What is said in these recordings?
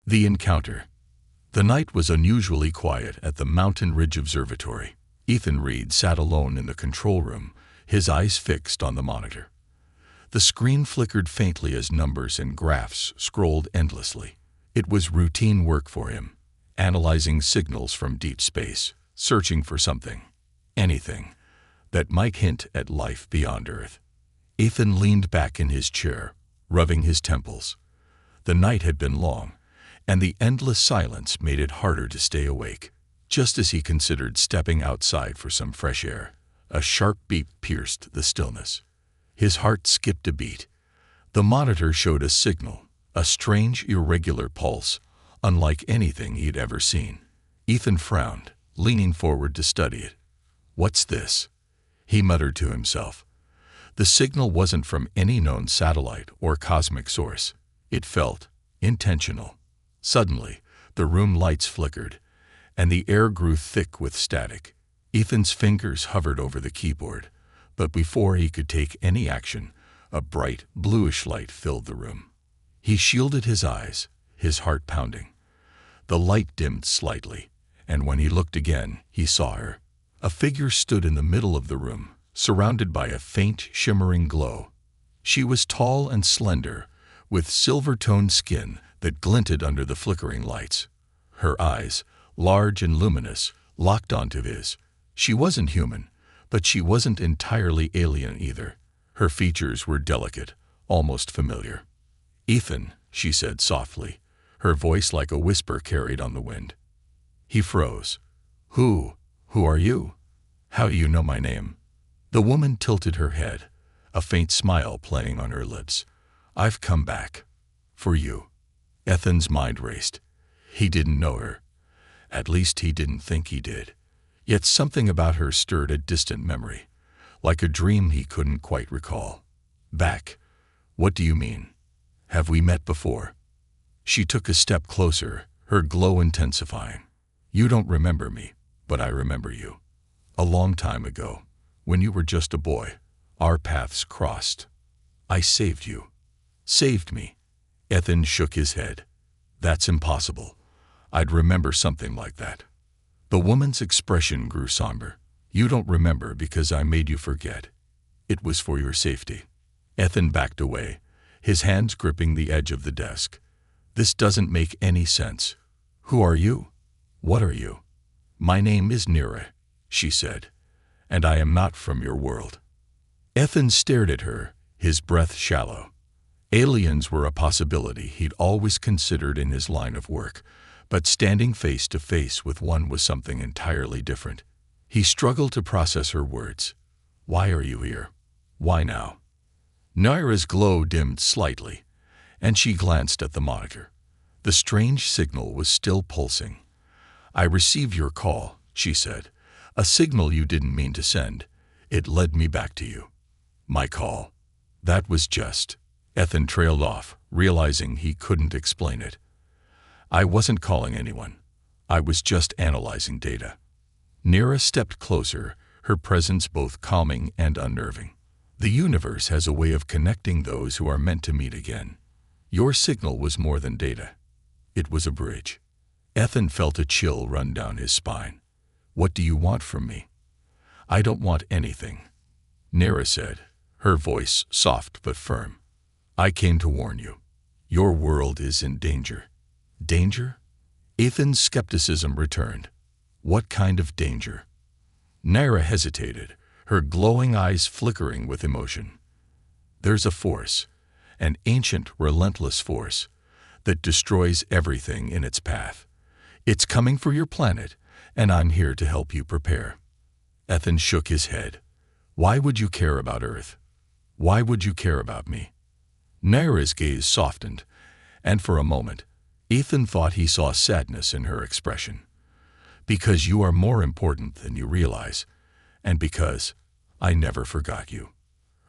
The encounter. The night was unusually quiet at the Mountain Ridge Observatory. Ethan Reed sat alone in the control room, his eyes fixed on the monitor. The screen flickered faintly as numbers and graphs scrolled endlessly. It was routine work for him, analyzing signals from deep space, searching for something, anything, that might hint at life beyond Earth. Ethan leaned back in his chair, rubbing his temples. The night had been long, and the endless silence made it harder to stay awake. Just as he considered stepping outside for some fresh air, a sharp beep pierced the stillness. His heart skipped a beat. The monitor showed a signal, a strange, irregular pulse, unlike anything he'd ever seen. Ethan frowned, leaning forward to study it. "What's this?" he muttered to himself. The signal wasn't from any known satellite or cosmic source. It felt intentional. Suddenly, the room lights flickered, and the air grew thick with static. Ethan's fingers hovered over the keyboard, but before he could take any action, a bright, bluish light filled the room. He shielded his eyes, his heart pounding. The light dimmed slightly, and when he looked again, he saw her. A figure stood in the middle of the room, surrounded by a faint, shimmering glow. She was tall and slender, with silver-toned skin that glinted under the flickering lights. Her eyes, large and luminous, locked onto his. She wasn't human, but she wasn't entirely alien either. Her features were delicate, almost familiar. "Ethan," she said softly, her voice like a whisper carried on the wind. He froze. Who are you? How do you know my name?" The woman tilted her head, a faint smile playing on her lips. "I've come back. For you." Ethan's mind raced. He didn't know her. At least he didn't think he did. Yet something about her stirred a distant memory, like a dream he couldn't quite recall. "Back? What do you mean? Have we met before?" She took a step closer, her glow intensifying. "You don't remember me, but I remember you. A long time ago, when you were just a boy, our paths crossed. I saved you." "Saved me?" Ethan shook his head. "That's impossible. I'd remember something like that." The woman's expression grew somber. "You don't remember because I made you forget. It was for your safety." Ethan backed away, his hands gripping the edge of the desk. "This doesn't make any sense. Who are you? What are you?" "My name is Nira," she said, "and I am not from your world." Ethan stared at her, his breath shallow. Aliens were a possibility he'd always considered in his line of work, but standing face to face with one was something entirely different. He struggled to process her words. "Why are you here? Why now?" Nira's glow dimmed slightly, and she glanced at the monitor. The strange signal was still pulsing. "I received your call," she said. "A signal you didn't mean to send. It led me back to you." "My call? That was just..." Ethan trailed off, realizing he couldn't explain it. "I wasn't calling anyone. I was just analyzing data." Nira stepped closer, her presence both calming and unnerving. "The universe has a way of connecting those who are meant to meet again. Your signal was more than data. It was a bridge." Ethan felt a chill run down his spine. "What do you want from me?" "I don't want anything," Nira said, her voice soft but firm. "I came to warn you. Your world is in danger." "Danger?" Ethan's skepticism returned. "What kind of danger?" Nira hesitated, her glowing eyes flickering with emotion. "There's a force, an ancient, relentless force, that destroys everything in its path. It's coming for your planet, and I'm here to help you prepare." Ethan shook his head. "Why would you care about Earth? Why would you care about me?" Nira's gaze softened, and for a moment, Ethan thought he saw sadness in her expression. "Because you are more important than you realize, and because I never forgot you."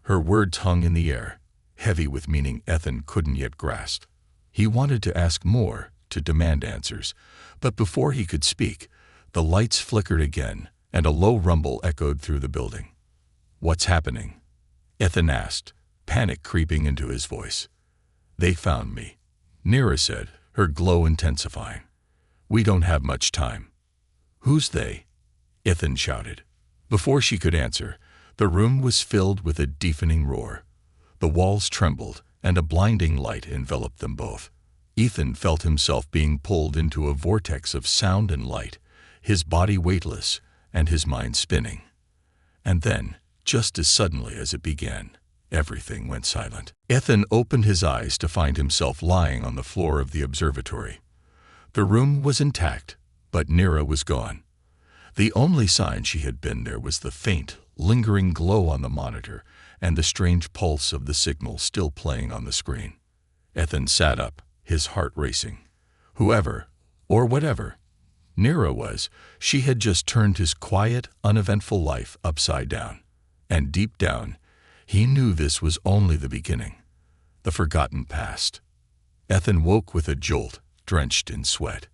Her words hung in the air, heavy with meaning Ethan couldn't yet grasp. He wanted to ask more, to demand answers, but before he could speak, the lights flickered again, and a low rumble echoed through the building. "What's happening?" Ethan asked, panic creeping into his voice. "They found me," Nira said, her glow intensifying. "We don't have much time." "Who's they?" Ethan shouted. Before she could answer, the room was filled with a deafening roar. The walls trembled, and a blinding light enveloped them both. Ethan felt himself being pulled into a vortex of sound and light, his body weightless and his mind spinning. And then, just as suddenly as it began, everything went silent. Ethan opened his eyes to find himself lying on the floor of the observatory. The room was intact, but Nira was gone. The only sign she had been there was the faint, lingering glow on the monitor and the strange pulse of the signal still playing on the screen. Ethan sat up, his heart racing. Whoever, or whatever, Nira was, she had just turned his quiet, uneventful life upside down. And deep down, he knew this was only the beginning, the forgotten past. Ethan woke with a jolt, drenched in sweat.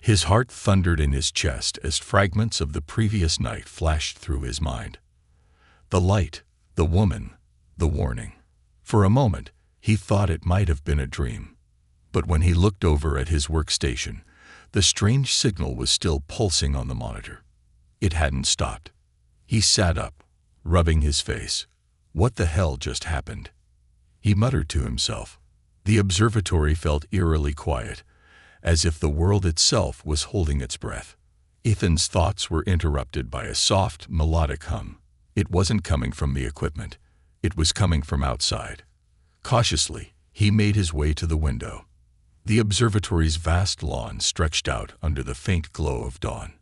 His heart thundered in his chest as fragments of the previous night flashed through his mind. The light, the woman, the warning. For a moment, he thought it might have been a dream. But when he looked over at his workstation, the strange signal was still pulsing on the monitor. It hadn't stopped. He sat up, rubbing his face. What the hell just happened? He muttered to himself. The observatory felt eerily quiet, as if the world itself was holding its breath. Ethan's thoughts were interrupted by a soft, melodic hum. It wasn't coming from the equipment. It was coming from outside. Cautiously, he made his way to the window. The observatory's vast lawn stretched out under the faint glow of dawn.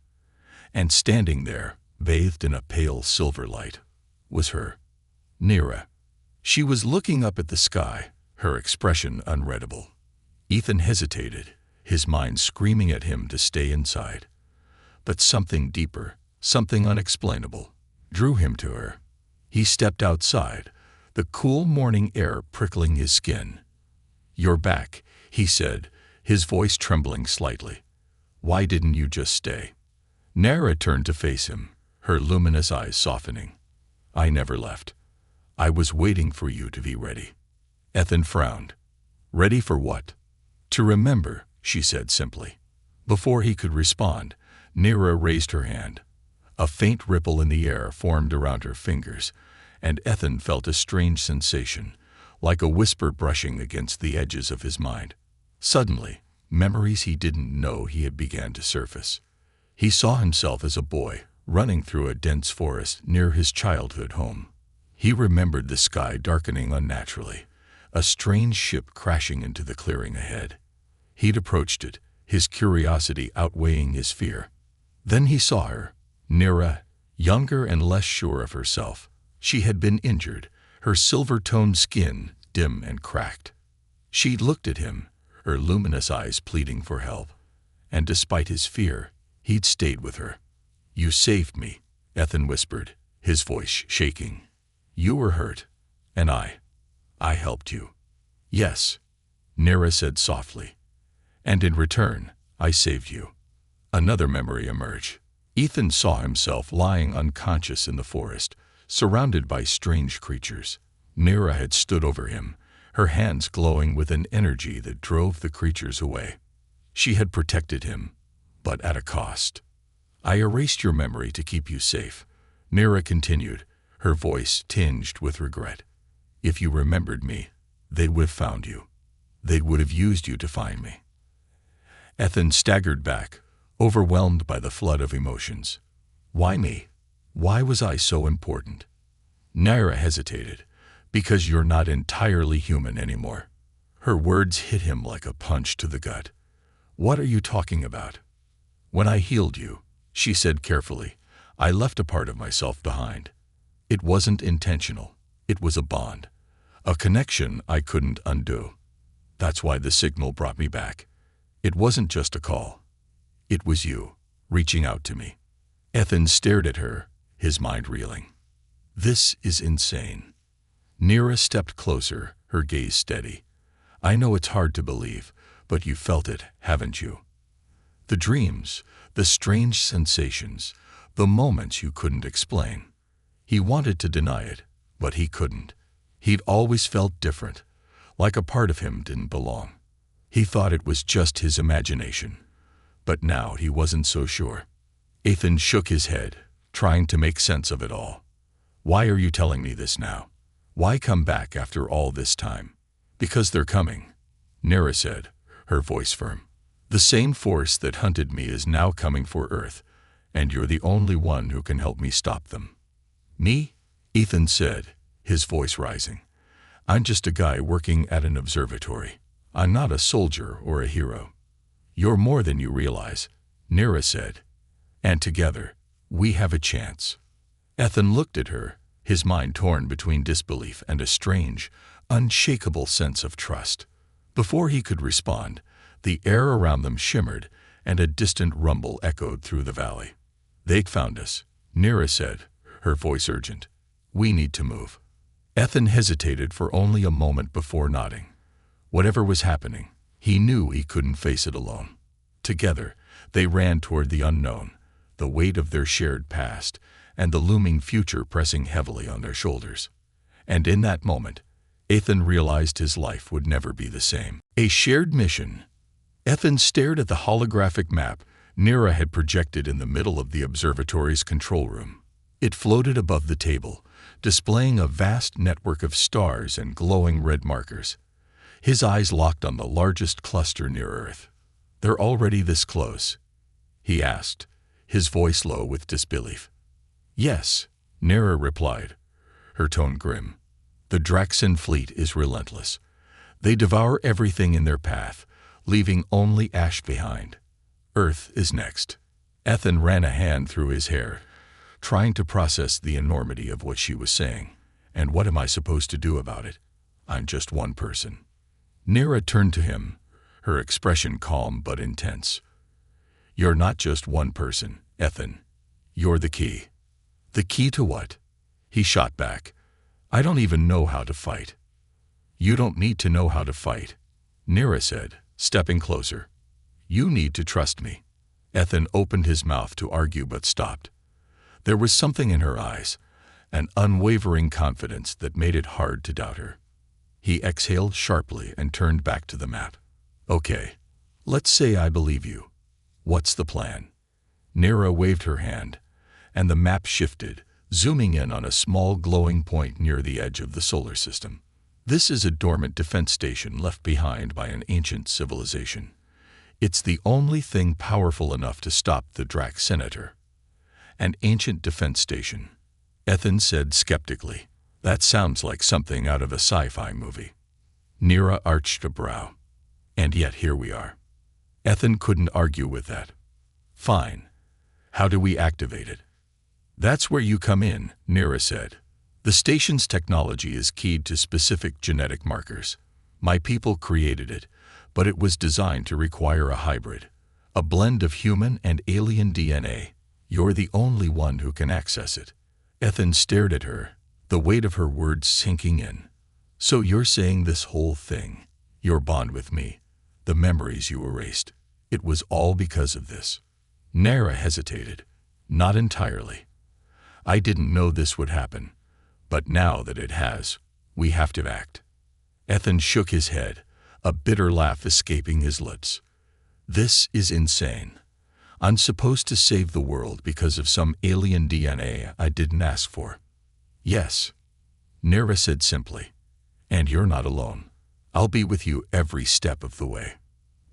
And standing there, bathed in a pale silver light, was her, Nira. She was looking up at the sky, her expression unreadable. Ethan hesitated, his mind screaming at him to stay inside. But something deeper, something unexplainable, drew him to her. He stepped outside, the cool morning air prickling his skin. "You're back," he said, his voice trembling slightly. "Why didn't you just stay?" Nira turned to face him, her luminous eyes softening. "I never left. I was waiting for you to be ready." Ethan frowned. "Ready for what?" "To remember," she said simply. Before he could respond, Nira raised her hand. A faint ripple in the air formed around her fingers, and Ethan felt a strange sensation, like a whisper brushing against the edges of his mind. Suddenly, memories he didn't know he had began to surface. He saw himself as a boy, running through a dense forest near his childhood home. He remembered the sky darkening unnaturally, a strange ship crashing into the clearing ahead. He'd approached it, his curiosity outweighing his fear. Then he saw her, Nira, younger and less sure of herself. She had been injured, her silver-toned skin dim and cracked. She looked at him, her luminous eyes pleading for help. And despite his fear, he'd stayed with her. "You saved me," Ethan whispered, his voice shaking. "You were hurt, and I helped you." "Yes," Nira said softly. "And in return, I saved you." Another memory emerged. Ethan saw himself lying unconscious in the forest, surrounded by strange creatures. Nira had stood over him, her hands glowing with an energy that drove the creatures away. She had protected him, but at a cost. "I erased your memory to keep you safe," Nira continued, her voice tinged with regret. "If you remembered me, they would have found you. They would have used you to find me." Ethan staggered back, overwhelmed by the flood of emotions. "Why me? Why was I so important?" Nira hesitated. "Because you're not entirely human anymore." Her words hit him like a punch to the gut. "What are you talking about?" "When I healed you," she said carefully, "I left a part of myself behind. It wasn't intentional. It was a bond. A connection I couldn't undo. That's why the signal brought me back. It wasn't just a call. It was you, reaching out to me." Ethan stared at her, his mind reeling. "This is insane." Nira stepped closer, her gaze steady. "I know it's hard to believe, but you felt it, haven't you? The dreams, the strange sensations, the moments you couldn't explain." He wanted to deny it, but he couldn't. He'd always felt different, like a part of him didn't belong. He thought it was just his imagination, but now he wasn't so sure. Ethan shook his head, trying to make sense of it all. Why are you telling me this now? Why come back after all this time? Because they're coming, Nera said, her voice firm. The same force that hunted me is now coming for Earth, and you're the only one who can help me stop them. Me? Ethan said, his voice rising. I'm just a guy working at an observatory. I'm not a soldier or a hero. You're more than you realize, Nera said. And together, we have a chance. Ethan looked at her, his mind torn between disbelief and a strange, unshakable sense of trust. Before he could respond, the air around them shimmered and a distant rumble echoed through the valley. They found us, Nera said, her voice urgent. We need to move. Ethan hesitated for only a moment before nodding. Whatever was happening, he knew he couldn't face it alone. Together, they ran toward the unknown, the weight of their shared past and the looming future pressing heavily on their shoulders. And in that moment, Ethan realized his life would never be the same. A shared mission. Ethan stared at the holographic map Nera had projected in the middle of the observatory's control room. It floated above the table, displaying a vast network of stars and glowing red markers. His eyes locked on the largest cluster near Earth. They're already this close? He asked, his voice low with disbelief. Yes, Nera replied, her tone grim. The Draxan fleet is relentless. They devour everything in their path, leaving only ash behind. Earth is next. Ethan ran a hand through his hair, trying to process the enormity of what she was saying. And what am I supposed to do about it? I'm just one person. Nera turned to him, her expression calm but intense. You're not just one person, Ethan. You're the key. The key to what? He shot back. I don't even know how to fight. You don't need to know how to fight, Nera said, stepping closer. You need to trust me. Ethan opened his mouth to argue but stopped. There was something in her eyes, an unwavering confidence that made it hard to doubt her. He exhaled sharply and turned back to the map. Okay, let's say I believe you. What's the plan? Nera waved her hand, and the map shifted, zooming in on a small glowing point near the edge of the solar system. This is a dormant defense station left behind by an ancient civilization. It's the only thing powerful enough to stop the Drax Senator. An ancient defense station, Ethan said skeptically. That sounds like something out of a sci-fi movie. Nera arched a brow. And yet here we are. Ethan couldn't argue with that. Fine. How do we activate it? That's where you come in, Nera said. The station's technology is keyed to specific genetic markers. My people created it, but it was designed to require a hybrid, a blend of human and alien DNA. You're the only one who can access it. Ethan stared at her, the weight of her words sinking in. So you're saying this whole thing, your bond with me, the memories you erased, it was all because of this? Nera hesitated. Not entirely. I didn't know this would happen, but now that it has, we have to act. Ethan shook his head, a bitter laugh escaping his lips. This is insane. I'm supposed to save the world because of some alien DNA I didn't ask for. Yes, Nera said simply. And you're not alone. I'll be with you every step of the way.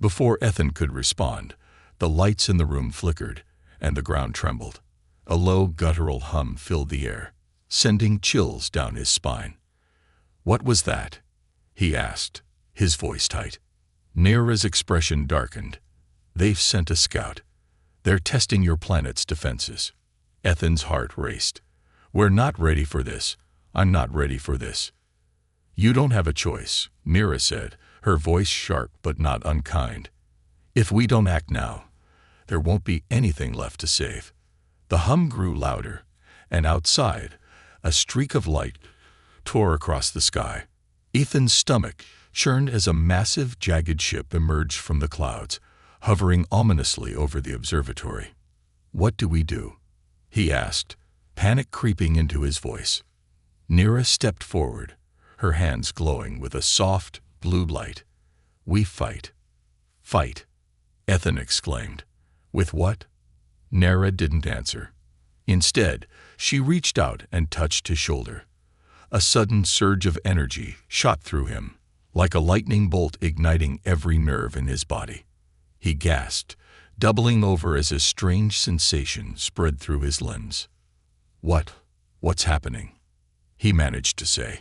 Before Ethan could respond, the lights in the room flickered and the ground trembled. A low guttural hum filled the air, sending chills down his spine. What was that? He asked, his voice tight. Nera's expression darkened. They've sent a scout. They're testing your planet's defenses. Ethan's heart raced. We're not ready for this. I'm not ready for this. You don't have a choice, Nera said, her voice sharp but not unkind. If we don't act now, there won't be anything left to save. The hum grew louder, and outside, a streak of light tore across the sky. Ethan's stomach churned as a massive, jagged ship emerged from the clouds, hovering ominously over the observatory. What do we do? He asked, panic creeping into his voice. Nera stepped forward, her hands glowing with a soft, blue light. We fight. Fight, Ethan exclaimed. With what? Nera didn't answer. Instead, she reached out and touched his shoulder. A sudden surge of energy shot through him, like a lightning bolt igniting every nerve in his body. He gasped, doubling over as a strange sensation spread through his limbs. What's happening? He managed to say.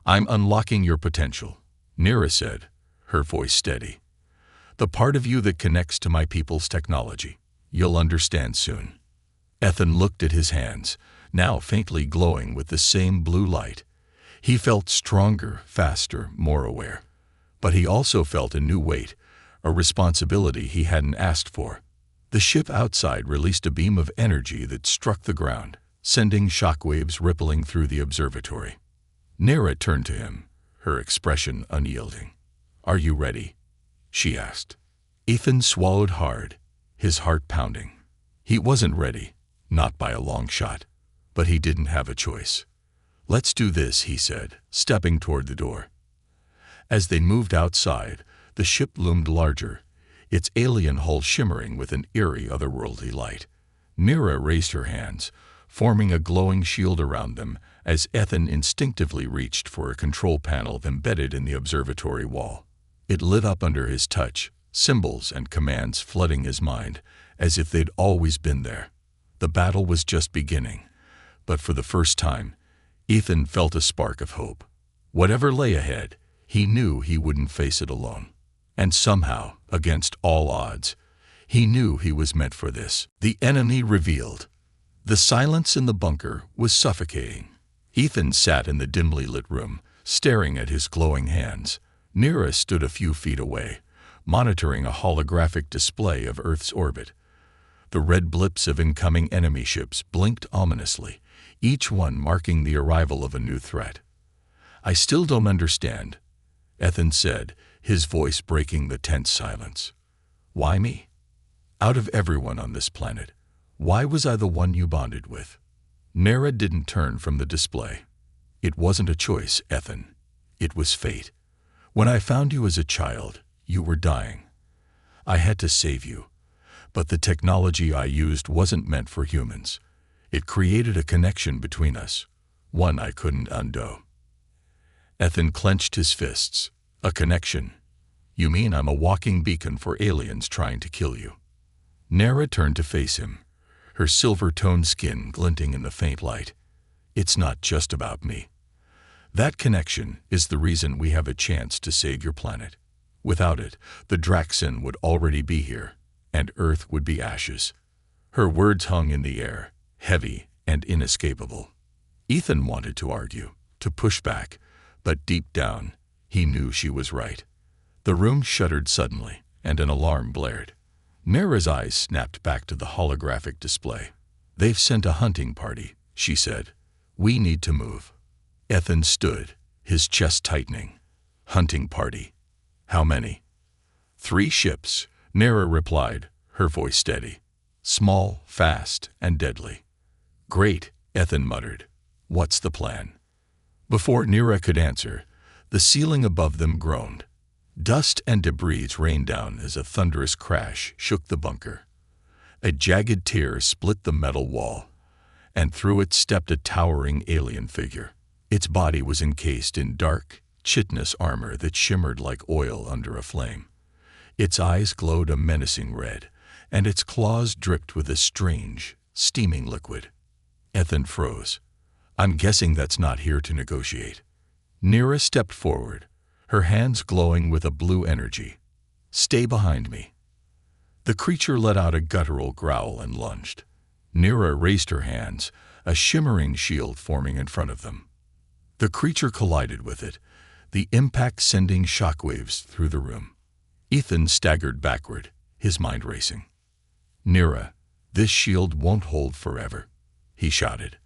I'm unlocking your potential, Nera said, her voice steady. The part of you that connects to my people's technology. You'll understand soon. Ethan looked at his hands, now faintly glowing with the same blue light. He felt stronger, faster, more aware. But he also felt a new weight, a responsibility he hadn't asked for. The ship outside released a beam of energy that struck the ground, sending shockwaves rippling through the observatory. Nera turned to him, her expression unyielding. Are you ready? She asked. Ethan swallowed hard, his heart pounding. He wasn't ready, not by a long shot, but he didn't have a choice. Let's do this, he said, stepping toward the door. As they moved outside, the ship loomed larger, its alien hull shimmering with an eerie otherworldly light. Nera raised her hands, forming a glowing shield around them as Ethan instinctively reached for a control panel embedded in the observatory wall. It lit up under his touch, symbols and commands flooding his mind, as if they'd always been there. The battle was just beginning, but for the first time, Ethan felt a spark of hope. Whatever lay ahead, he knew he wouldn't face it alone. And somehow, against all odds, he knew he was meant for this. The enemy revealed. The silence in the bunker was suffocating. Ethan sat in the dimly lit room, staring at his glowing hands. Nera stood a few feet away, monitoring a holographic display of Earth's orbit. The red blips of incoming enemy ships blinked ominously, each one marking the arrival of a new threat. I still don't understand, Ethan said, his voice breaking the tense silence. Why me? Out of everyone on this planet, why was I the one you bonded with? Nera didn't turn from the display. It wasn't a choice, Ethan. It was fate. When I found you as a child, you were dying. I had to save you. But the technology I used wasn't meant for humans. It created a connection between us, one I couldn't undo. Ethan clenched his fists. A connection? You mean I'm a walking beacon for aliens trying to kill you? Nera turned to face him, her silver-toned skin glinting in the faint light. It's not just about me. That connection is the reason we have a chance to save your planet. Without it, the Draxen would already be here, and Earth would be ashes. Her words hung in the air, heavy and inescapable. Ethan wanted to argue, to push back, but deep down, he knew she was right. The room shuddered suddenly, and an alarm blared. Nera's eyes snapped back to the holographic display. They've sent a hunting party, she said. We need to move. Ethan stood, his chest tightening. Hunting party. How many? 3 ships, Nera replied, her voice steady. Small, fast, and deadly. Great, Ethan muttered. What's the plan? Before Nera could answer, the ceiling above them groaned. Dust and debris rained down as a thunderous crash shook the bunker. A jagged tear split the metal wall, and through it stepped a towering alien figure. Its body was encased in dark, chitinous armor that shimmered like oil under a flame. Its eyes glowed a menacing red, and its claws dripped with a strange, steaming liquid. Ethan froze. I'm guessing that's not here to negotiate. Nera stepped forward, her hands glowing with a blue energy. Stay behind me. The creature let out a guttural growl and lunged. Nera raised her hands, a shimmering shield forming in front of them. The creature collided with it, the impact sending shockwaves through the room. Ethan staggered backward, his mind racing. Nera, this shield won't hold forever, he shouted.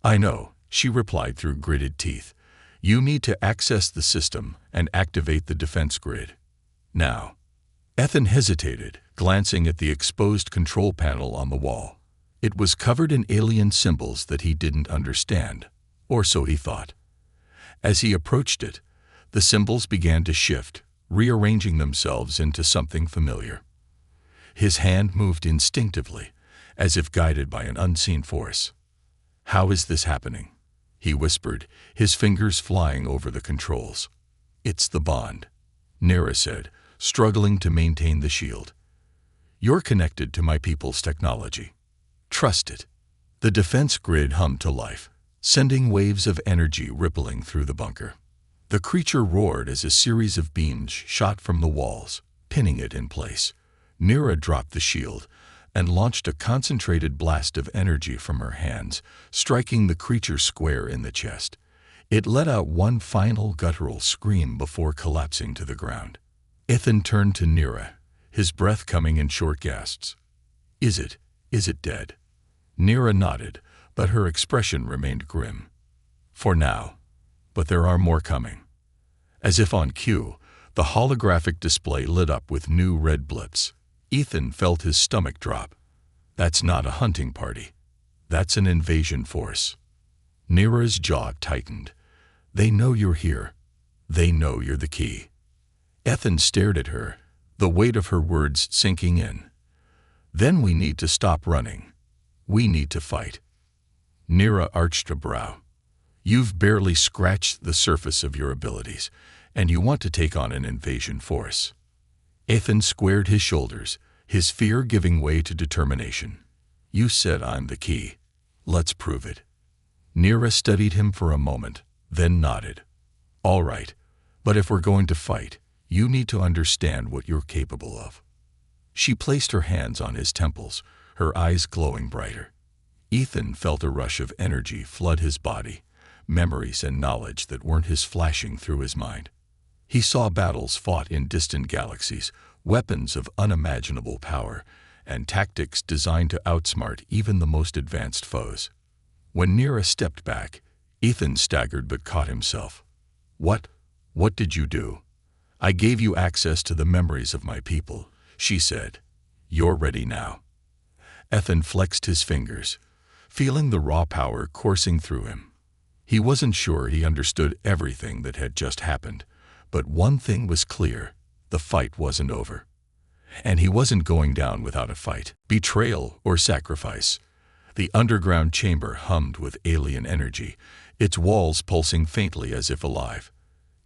I know, she replied through gritted teeth. You need to access the system and activate the defense grid. Now. Ethan hesitated, glancing at the exposed control panel on the wall. It was covered in alien symbols that he didn't understand, or so he thought. As he approached it, the symbols began to shift, rearranging themselves into something familiar. His hand moved instinctively, as if guided by an unseen force. "How is this happening?" he whispered, his fingers flying over the controls. "It's the bond," Nira said, struggling to maintain the shield. "You're connected to my people's technology. Trust it." The defense grid hummed to life, sending waves of energy rippling through the bunker. The creature roared as a series of beams shot from the walls, pinning it in place. Nira dropped the shield and launched a concentrated blast of energy from her hands, striking the creature square in the chest. It let out one final guttural scream before collapsing to the ground. Ethan turned to Nira, his breath coming in short gasps. Is it dead?" Nira nodded, but her expression remained grim. "For now. But there are more coming." As if on cue, the holographic display lit up with new red blips. Ethan felt his stomach drop. "That's not a hunting party. That's an invasion force." Nira's jaw tightened. "They know you're here. They know you're the key." Ethan stared at her, the weight of her words sinking in. "Then we need to stop running. We need to fight." Nira arched a brow. "You've barely scratched the surface of your abilities, and you want to take on an invasion force." Ethan squared his shoulders, his fear giving way to determination. "You said I'm the key. Let's prove it." Nira studied him for a moment, then nodded. "All right, but if we're going to fight, you need to understand what you're capable of." She placed her hands on his temples, her eyes glowing brighter. Ethan felt a rush of energy flood his body, memories and knowledge that weren't his flashing through his mind. He saw battles fought in distant galaxies, weapons of unimaginable power, and tactics designed to outsmart even the most advanced foes. When Nira stepped back, Ethan staggered but caught himself. What did you do?" "I gave you access to the memories of my people," she said. "You're ready now." Ethan flexed his fingers, feeling the raw power coursing through him. He wasn't sure he understood everything that had just happened, but one thing was clear: the fight wasn't over. And he wasn't going down without a fight, betrayal or sacrifice. The underground chamber hummed with alien energy, its walls pulsing faintly as if alive.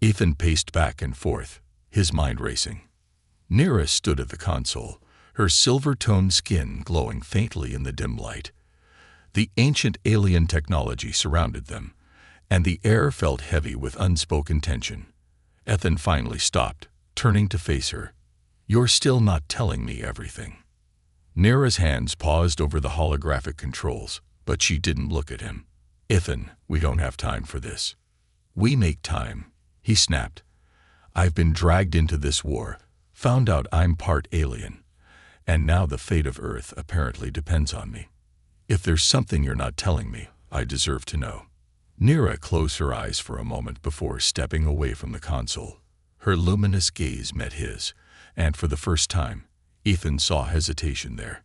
Ethan paced back and forth, his mind racing. Nira stood at the console, her silver-toned skin glowing faintly in the dim light. The ancient alien technology surrounded them, and the air felt heavy with unspoken tension. Ethan finally stopped, turning to face her. "You're still not telling me everything." Nira's hands paused over the holographic controls, but she didn't look at him. "Ethan, we don't have time for this." "We make time," he snapped. "I've been dragged into this war, found out I'm part alien, and now the fate of Earth apparently depends on me. If there's something you're not telling me, I deserve to know." Nira closed her eyes for a moment before stepping away from the console. Her luminous gaze met his, and for the first time, Ethan saw hesitation there.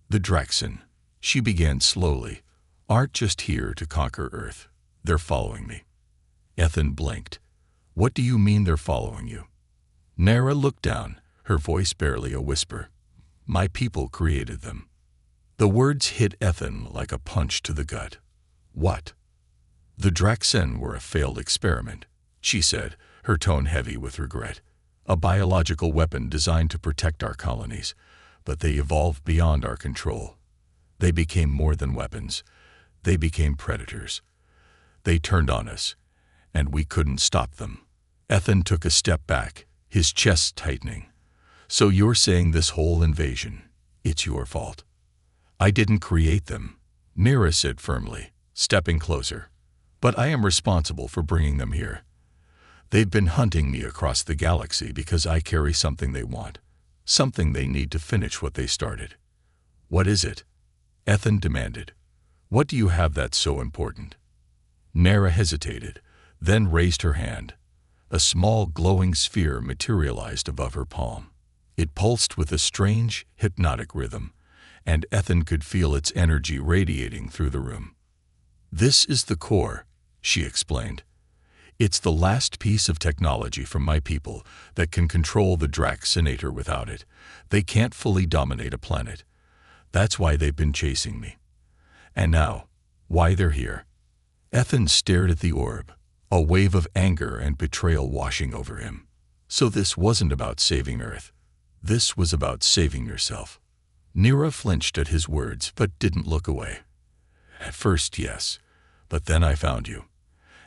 "The Draxen," she began slowly, "aren't just here to conquer Earth. They're following me." Ethan blinked. "What do you mean they're following you?" Nira looked down, her voice barely a whisper. "My people created them." The words hit Ethan like a punch to the gut. "What?" "The Draxen were a failed experiment," she said, her tone heavy with regret. "A biological weapon designed to protect our colonies, but they evolved beyond our control. They became more than weapons. They became predators. They turned on us, and we couldn't stop them." Ethan took a step back, his chest tightening. "So you're saying this whole invasion, it's your fault?" "I didn't create them," Nira said firmly, stepping closer. "But I am responsible for bringing them here. They've been hunting me across the galaxy because I carry something they want, something they need to finish what they started." "What is it?" Ethan demanded. "What do you have that's so important?" Nira hesitated, then raised her hand. A small glowing sphere materialized above her palm. It pulsed with a strange, hypnotic rhythm, and Ethan could feel its energy radiating through the room. "This is the core," she explained. It's the last piece of technology from my people that can control the Draxinator without it. They can't fully dominate a planet. That's why they've been chasing me. And now, why they're here." Ethan stared at the orb, a wave of anger and betrayal washing over him. So this wasn't about saving Earth. This was about saving yourself. Nira flinched at his words but didn't look away. "At first, yes, but then I found you.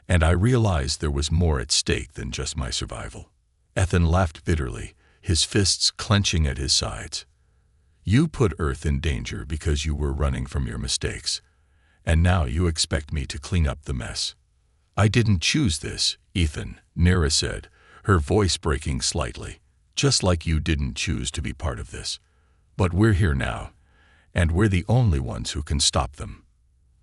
And I realized there was more at stake than just my survival." Ethan laughed bitterly, his fists clenching at his sides. "You put Earth in danger because you were running from your mistakes. And now you expect me to clean up the mess." "I didn't choose this, Ethan," Nira said, her voice breaking slightly. "Just like you didn't choose to be part of this. But we're here now, and we're the only ones who can stop them."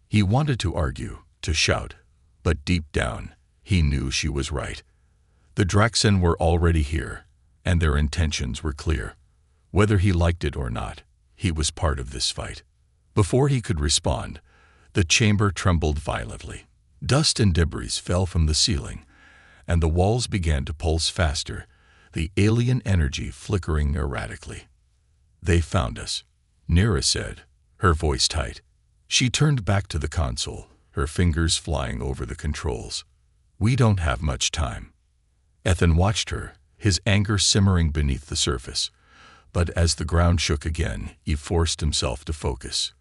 He wanted to argue, to shout, but deep down, he knew she was right. The Draxen were already here, and their intentions were clear. Whether he liked it or not, he was part of this fight. Before he could respond, the chamber trembled violently. Dust and debris fell from the ceiling, and the walls began to pulse faster, the alien energy flickering erratically. "They found us," Nira said, her voice tight. She turned back to the console, her fingers flying over the controls. "We don't have much time." Ethan watched her, his anger simmering beneath the surface. But as the ground shook again, he forced himself to focus.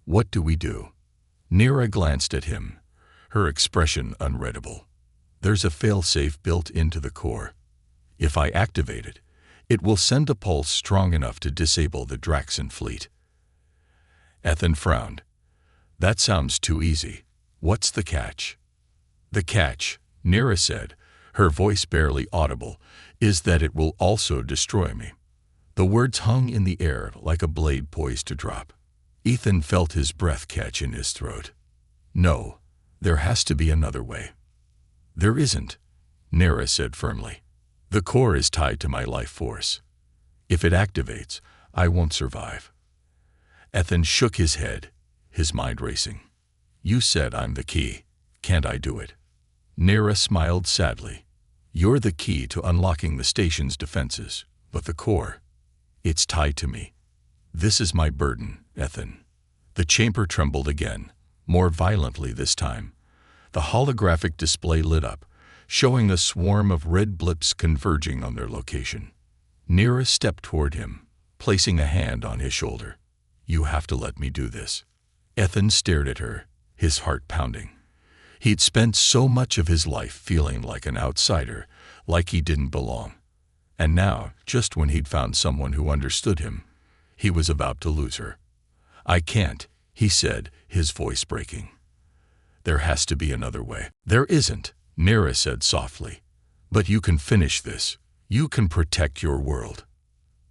"What do we do?" Nira glanced at him, her expression unreadable. "There's a failsafe built into the core. If I activate it, it will send a pulse strong enough to disable the Draxen fleet." Ethan frowned. "That sounds too easy. What's the catch?" "The catch," Nira said, her voice barely audible, "is that it will also destroy me." The words hung in the air like a blade poised to drop. Ethan felt his breath catch in his throat. "No, there has to be another way." "There isn't," Nira said firmly. "The core is tied to my life force. If it activates, I won't survive." Ethan shook his head, his mind racing. "You said I'm the key. Can't I do it?" Nira smiled sadly. "You're the key to unlocking the station's defenses, but the core, it's tied to me. This is my burden, Ethan." The chamber trembled again, more violently this time. The holographic display lit up, showing a swarm of red blips converging on their location. Nira stepped toward him, placing a hand on his shoulder. "You have to let me do this." Ethan stared at her, his heart pounding. He'd spent so much of his life feeling like an outsider, like he didn't belong. And now, just when he'd found someone who understood him, he was about to lose her. "I can't," he said, his voice breaking. "There has to be another way." "There isn't," Nira said softly. "But you can finish this. You can protect your world."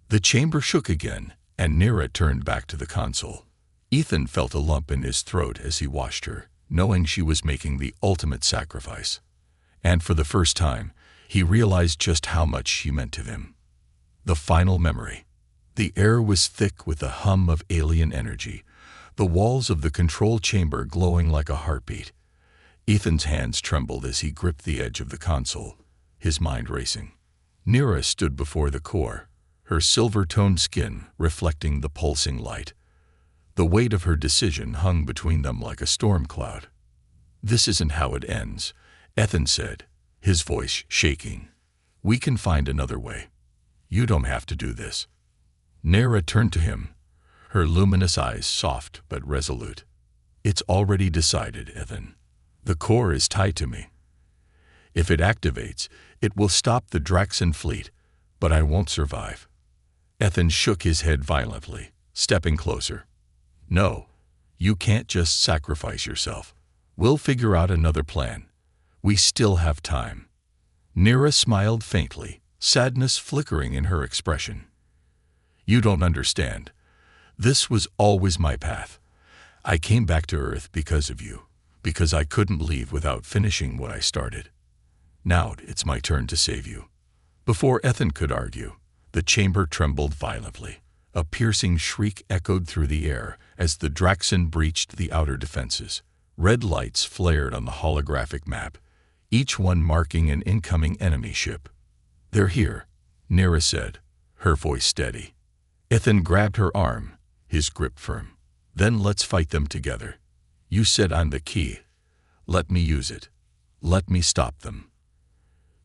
The chamber shook again, and Nira turned back to the console. Ethan felt a lump in his throat as he watched her, knowing she was making the ultimate sacrifice. And for the first time, he realized just how much she meant to him. The final memory. The air was thick with the hum of alien energy, the walls of the control chamber glowing like a heartbeat. Ethan's hands trembled as he gripped the edge of the console, his mind racing. Nira stood before the core, her silver-toned skin reflecting the pulsing light. The weight of her decision hung between them like a storm cloud. "This isn't how it ends," Ethan said, his voice shaking. "We can find another way. You don't have to do this." Nira turned to him, her luminous eyes soft but resolute. "It's already decided, Ethan. The core is tied to me. If it activates, it will stop the Draxen fleet, but I won't survive." Ethan shook his head violently, stepping closer. "No, you can't just sacrifice yourself. We'll figure out another plan. We still have time." Nira smiled faintly, sadness flickering in her expression. "You don't understand. This was always my path. I came back to Earth because of you, because I couldn't leave without finishing what I started. Now it's my turn to save you." Before Ethan could argue, the chamber trembled violently. A piercing shriek echoed through the air as the Draxen breached the outer defenses. Red lights flared on the holographic map. each one marking an incoming enemy ship. "They're here," Nira said, her voice steady. Ethan grabbed her arm, his grip firm. "Then let's fight them together. You said I'm the key. Let me use it. Let me stop them."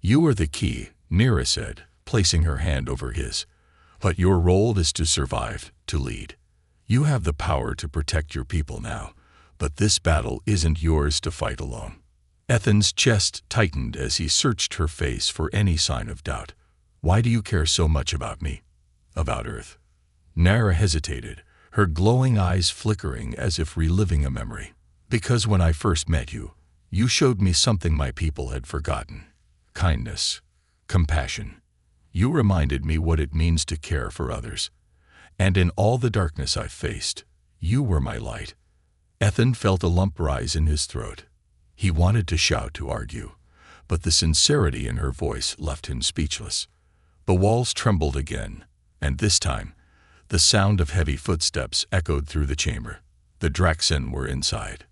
"You are the key," Nira said, placing her hand over his. "But your role is to survive, to lead. You have the power to protect your people now, but this battle isn't yours to fight alone." Ethan's chest tightened as he searched her face for any sign of doubt. "Why do you care so much about me? About Earth?" Nira hesitated, her glowing eyes flickering as if reliving a memory. "Because when I first met you, you showed me something my people had forgotten. Kindness, compassion. You reminded me what it means to care for others. And in all the darkness I faced, you were my light." Ethan felt a lump rise in his throat. He wanted to shout, to argue, but the sincerity in her voice left him speechless. The walls trembled again, and this time, the sound of heavy footsteps echoed through the chamber. The Draxen were inside.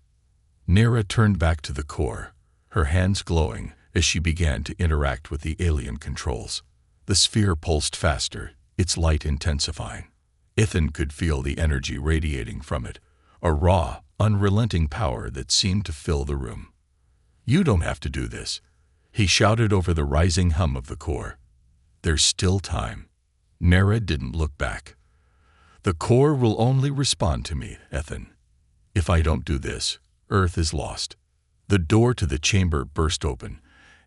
Nira turned back to the core, her hands glowing as she began to interact with the alien controls. The sphere pulsed faster, its light intensifying. Ethan could feel the energy radiating from it, a raw, unrelenting power that seemed to fill the room. "You don't have to do this," he shouted over the rising hum of the core. "There's still time." Nira didn't look back. "The core will only respond to me, Ethan. If I don't do this, Earth is lost." The door to the chamber burst open,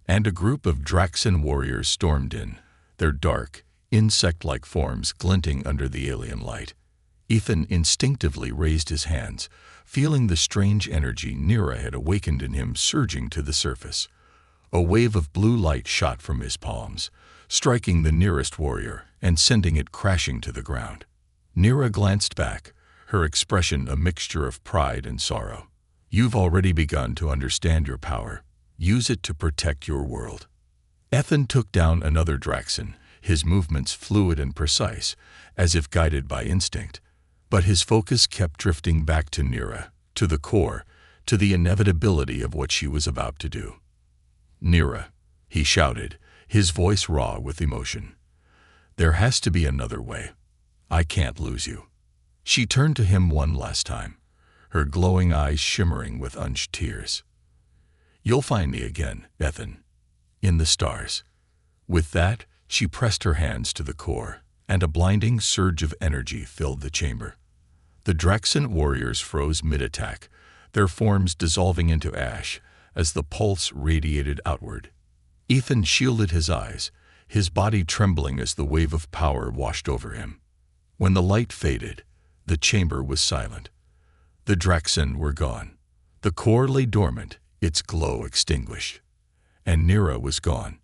and a group of Draxen warriors stormed in, their dark, insect-like forms glinting under the alien light. Ethan instinctively raised his hands, feeling the strange energy Nira had awakened in him surging to the surface. A wave of blue light shot from his palms, striking the nearest warrior and sending it crashing to the ground. Nira glanced back, her expression a mixture of pride and sorrow. "You've already begun to understand your power. Use it to protect your world." Ethan took down another Draxen, his movements fluid and precise, as if guided by instinct. But his focus kept drifting back to Nira, to the core, to the inevitability of what she was about to do. "Nira," he shouted, his voice raw with emotion. "There has to be another way. I can't lose you." She turned to him one last time, her glowing eyes shimmering with unshed tears. "You'll find me again, Ethan, in the stars." With that, she pressed her hands to the core, and a blinding surge of energy filled the chamber. The Draxen warriors froze mid-attack, their forms dissolving into ash as the pulse radiated outward. Ethan shielded his eyes, his body trembling as the wave of power washed over him. When the light faded, the chamber was silent. The Draxen were gone. The core lay dormant, its glow extinguished. And Nira was gone.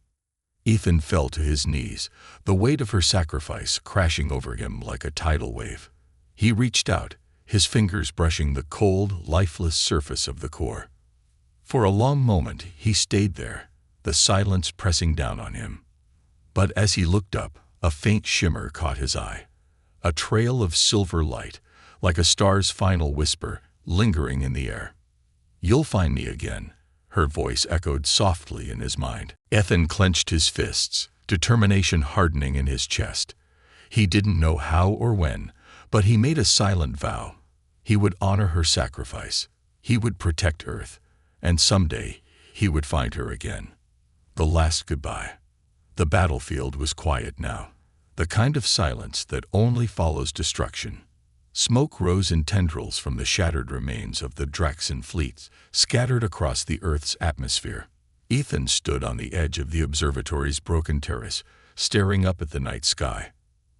Ethan fell to his knees, the weight of her sacrifice crashing over him like a tidal wave. He reached out, his fingers brushing the cold, lifeless surface of the core. For a long moment he stayed there, the silence pressing down on him. But as he looked up, a faint shimmer caught his eye. A trail of silver light, like a star's final whisper, lingering in the air. "You'll find me again," her voice echoed softly in his mind. Ethan clenched his fists, determination hardening in his chest. He didn't know how or when, but he made a silent vow. He would honor her sacrifice. He would protect Earth. And someday, he would find her again. The last goodbye. The battlefield was quiet now, the kind of silence that only follows destruction. Smoke rose in tendrils from the shattered remains of the Draxen fleets, scattered across the Earth's atmosphere. Ethan stood on the edge of the observatory's broken terrace, staring up at the night sky.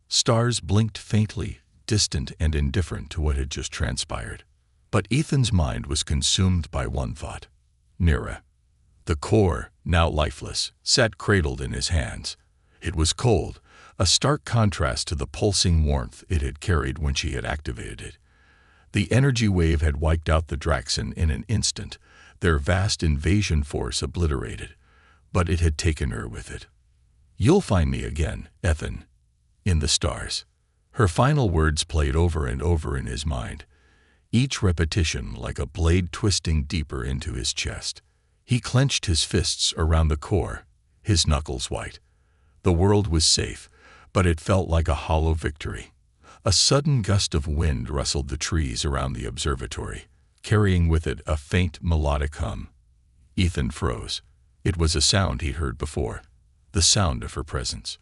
Stars blinked faintly, distant and indifferent to what had just transpired. But Ethan's mind was consumed by one thought. Nira. The core, now lifeless, sat cradled in his hands. It was cold, a stark contrast to the pulsing warmth it had carried when she had activated it. The energy wave had wiped out the Draxen in an instant, their vast invasion force obliterated, but it had taken her with it. "You'll find me again, Ethan, in the stars." Her final words played over and over in his mind, each repetition like a blade twisting deeper into his chest. He clenched his fists around the core, his knuckles white. The world was safe, but it felt like a hollow victory. A sudden gust of wind rustled the trees around the observatory, carrying with it a faint melodic hum. Ethan froze. It was a sound he'd heard before, the sound of her presence.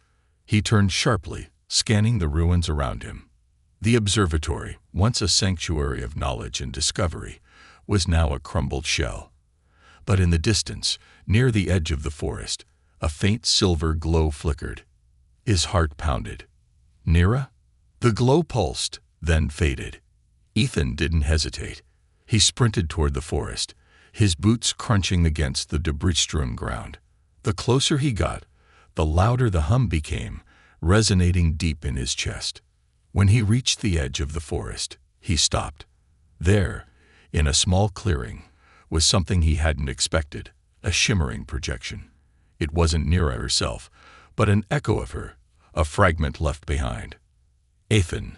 He turned sharply, scanning the ruins around him. The observatory, once a sanctuary of knowledge and discovery, was now a crumbled shell. But in the distance, near the edge of the forest, a faint silver glow flickered. His heart pounded. Nearer? The glow pulsed, then faded. Ethan didn't hesitate. He sprinted toward the forest, his boots crunching against the debris-strewn ground. The closer he got, the louder the hum became, resonating deep in his chest. When he reached the edge of the forest, he stopped. There, in a small clearing, was something he hadn't expected, a shimmering projection. It wasn't Nira herself, but an echo of her, a fragment left behind. Ethan,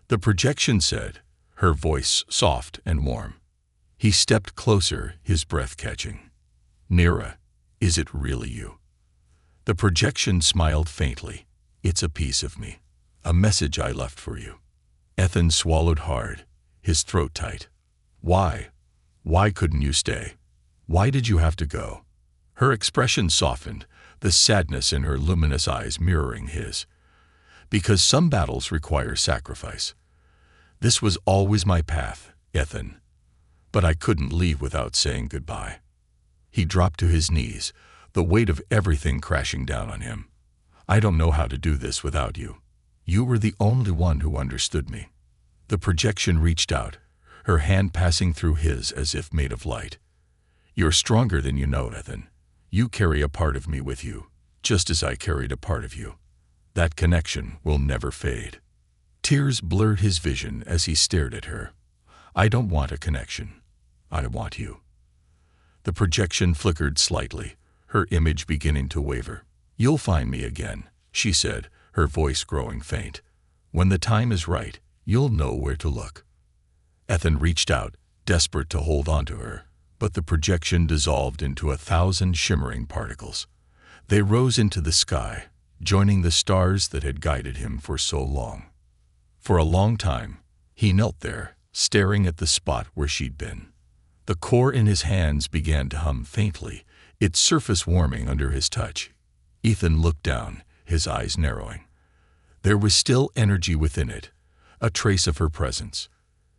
the projection said, her voice soft and warm. He stepped closer, his breath catching. Nira, is it really you? The projection smiled faintly. It's a piece of me, a message I left for you. Ethan swallowed hard, his throat tight. Why? Why couldn't you stay? Why did you have to go? Her expression softened, the sadness in her luminous eyes mirroring his. Because some battles require sacrifice. This was always my path, Ethan. But I couldn't leave without saying goodbye. He dropped to his knees, the weight of everything crashing down on him. I don't know how to do this without you. You were the only one who understood me. The projection reached out, her hand passing through his as if made of light. You're stronger than you know, Ethan. You carry a part of me with you, just as I carried a part of you. That connection will never fade. Tears blurred his vision as he stared at her. I don't want a connection. I want you. The projection flickered slightly, her image beginning to waver. You'll find me again, she said, her voice growing faint. When the time is right, you'll know where to look. Ethan reached out, desperate to hold on to her, but the projection dissolved into 1,000 shimmering particles. They rose into the sky, joining the stars that had guided him for so long. For a long time, he knelt there, staring at the spot where she'd been. The core in his hands began to hum faintly, its surface warming under his touch. Ethan looked down, his eyes narrowing. There was still energy within it, a trace of her presence.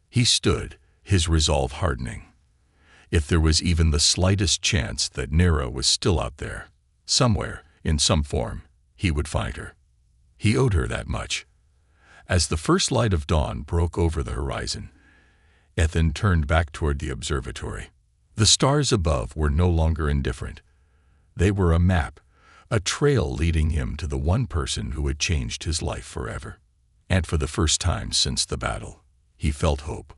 He stood, his resolve hardening. If there was even the slightest chance that Nira was still out there, somewhere, in some form, he would find her. He owed her that much. As the first light of dawn broke over the horizon, Ethan turned back toward the observatory. The stars above were no longer indifferent. They were a map, a trail leading him to the one person who had changed his life forever. And for the first time since the battle, he felt hope.